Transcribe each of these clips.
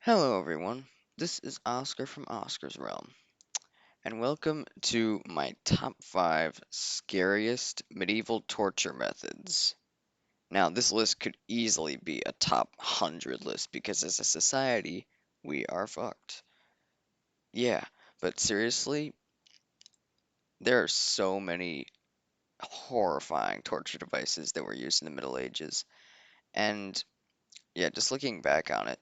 Hello, everyone. This is Oscar from Oscar's Realm, and welcome to my top 5 scariest medieval torture methods. Now, this list could easily be a top 100 list because as a society, we are fucked. Yeah, but seriously, there are so many horrifying torture devices that were used in the Middle Ages, and yeah, just looking back on it,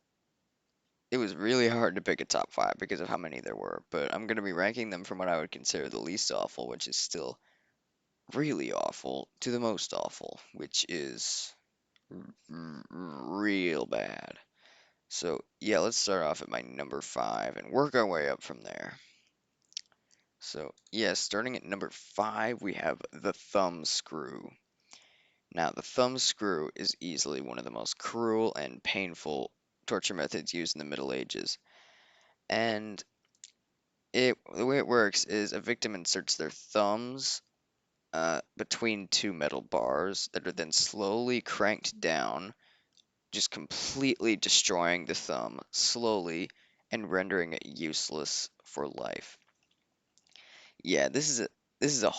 it was really hard to pick a top 5 because of how many there were, but I'm going to be ranking them from what I would consider the least awful, which is still really awful, to the most awful, which is real bad. So, yeah, let's start off at my number 5 and work our way up from there. So, yeah, starting at number 5, we have the thumb screw. Now, the thumb screw is easily one of the most cruel and painful torture methods used in the Middle Ages. And the way it works is a victim inserts their thumbs between two metal bars that are then slowly cranked down, just completely destroying the thumb slowly and rendering it useless for life. Yeah, this is a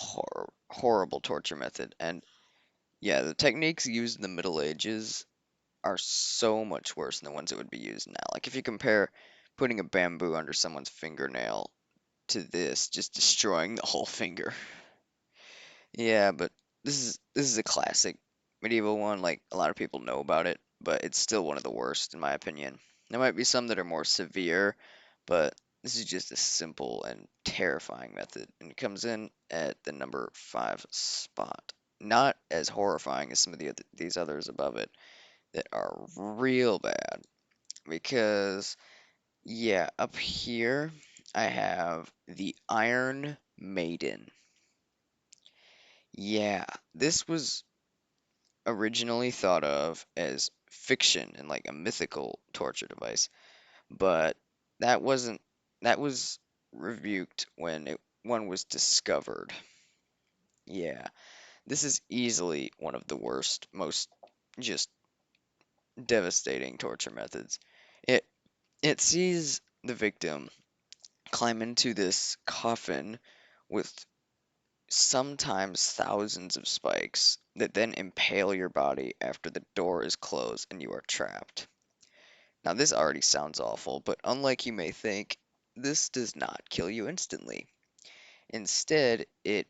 horrible torture method, and yeah, the techniques used in the Middle Ages are so much worse than the ones that would be used now. Like if you compare putting a bamboo under someone's fingernail to this, just destroying the whole finger. Yeah, but this is a classic medieval one. Like a lot of people know about it, but it's still one of the worst in my opinion. There might be some that are more severe, but this is just a simple and terrifying method, and it comes in at the number 5 spot. Not as horrifying as some of these others above it that are real bad because yeah, up here I have the Iron Maiden. Yeah, this was originally thought of as fiction and like a mythical torture device, but that wasn't that was rebuked when one was discovered. Yeah, this is easily one of the worst, most just devastating torture methods. It it sees the victim climb into this coffin with sometimes thousands of spikes that then impale your body after the door is closed and you are trapped. Now, this already sounds awful, but unlike you may think, this does not kill you instantly. Instead, it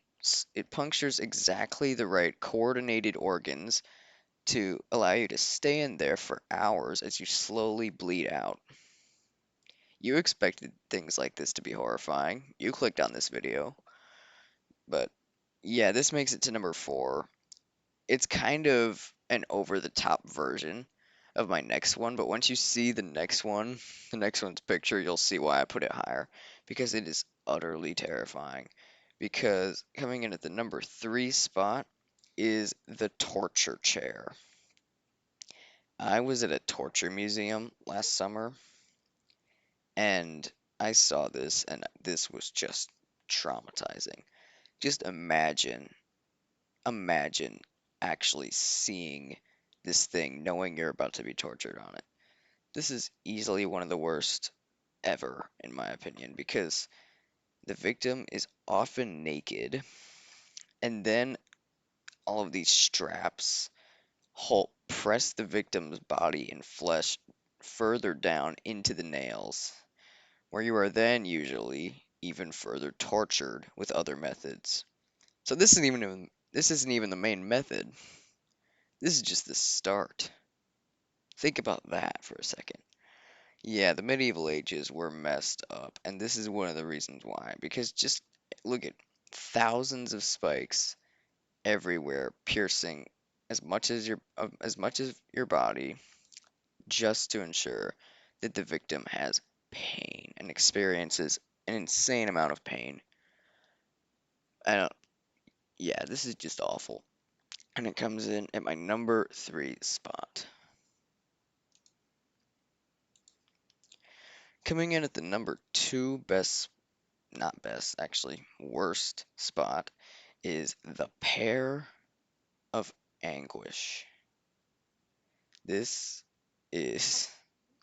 punctures exactly the right coordinated organs to allow you to stay in there for hours as you slowly bleed out. You expected things like this to be horrifying. You clicked on this video, but yeah, this makes it to number 4. It's kind of an over the top version of my next one, but once you see the next one's picture, you'll see why I put it higher because it is utterly terrifying. Because coming in at the number 3 spot is the torture chair. I was at a torture museum last summer and I saw this, and this was just traumatizing. Just imagine actually seeing this thing, knowing you're about to be tortured on it. This is easily one of the worst ever, in my opinion, because the victim is often naked, and then all of these straps press the victim's body and flesh further down into the nails, where you are then usually even further tortured with other methods. So this isn't even the main method. This is just the start. Think about that for a second. Yeah, the medieval ages were messed up, and this is one of the reasons why. Because just look at thousands of spikes everywhere, piercing as much as your body, just to ensure that the victim has pain and experiences an insane amount of pain. I don't. Yeah, this is just awful, and it comes in at my number 3 spot. Coming in at the number 2 best, not best, actually, worst spot is the pair of anguish. This is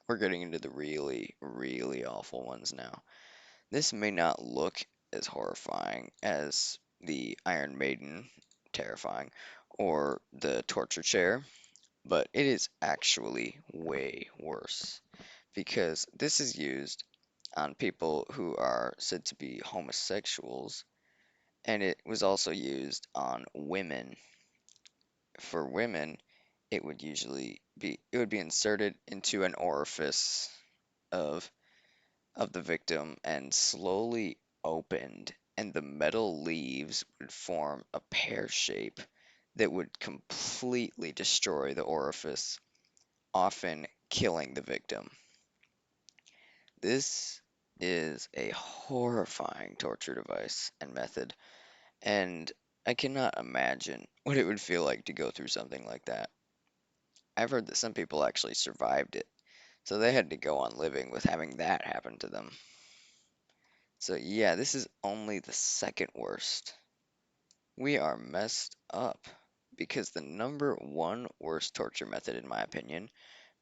we're getting into the really, really awful ones now. This may not look as horrifying as the Iron Maiden, terrifying, or the torture chair, but it is actually way worse because this is used on people who are said to be homosexuals, and it was also used on women. For women, it would be inserted into an orifice of the victim and slowly opened, and the metal leaves would form a pear shape that would completely destroy the orifice, often killing the victim. This is a horrifying torture device and method, and I cannot imagine what it would feel like to go through something like that. I've heard that some people actually survived it, so they had to go on living with having that happen to them. So yeah, this is only the second worst. We are messed up because the number one worst torture method, in my opinion,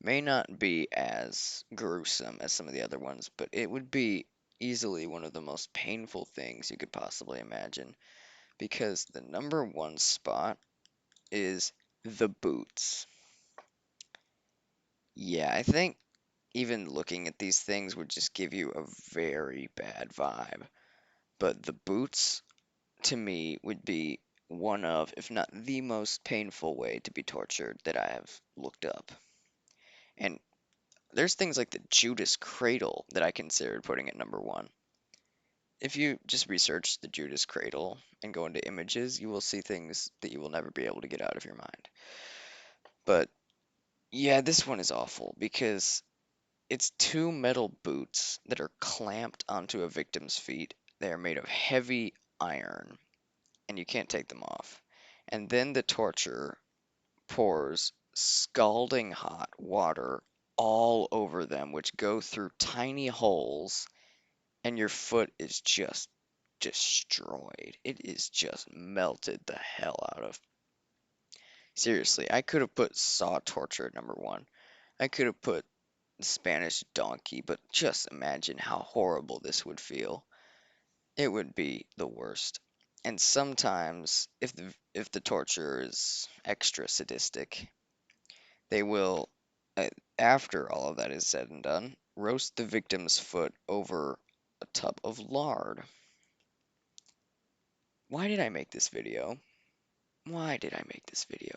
may not be as gruesome as some of the other ones, but it would be easily one of the most painful things you could possibly imagine because the number one spot is the boots. Yeah, I think even looking at these things would just give you a very bad vibe. But the boots, to me, would be one of, if not the most painful way to be tortured that I have looked up. And there's things like the Judas Cradle that I considered putting at number one. If you just research the Judas Cradle and go into images, you will see things that you will never be able to get out of your mind. But yeah, this one is awful because it's two metal boots that are clamped onto a victim's feet. They are made of heavy iron, and you can't take them off. And then the torturer pours scalding hot water all over them, which go through tiny holes, and your foot is just destroyed. It is just melted the hell out of. Seriously, I could have put saw torture at number one. I could have put Spanish donkey, but just imagine how horrible this would feel. It would be the worst. And sometimes, if the torture is extra sadistic, they will, uh, after all of that is said and done, roast the victim's foot over a tub of lard. Why did I make this video? Why did I make this video?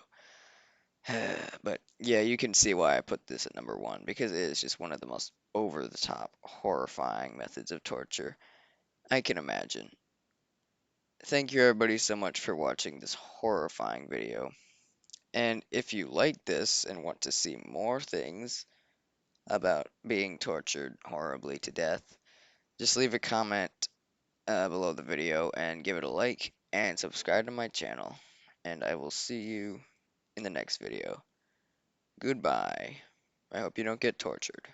But yeah, you can see why I put this at number one, because it is just one of the most over the top, horrifying methods of torture I can imagine. Thank you everybody so much for watching this horrifying video. And if you like this and want to see more things about being tortured horribly to death, just leave a comment below the video and give it a like and subscribe to my channel. And I will see you in the next video. Goodbye. I hope you don't get tortured.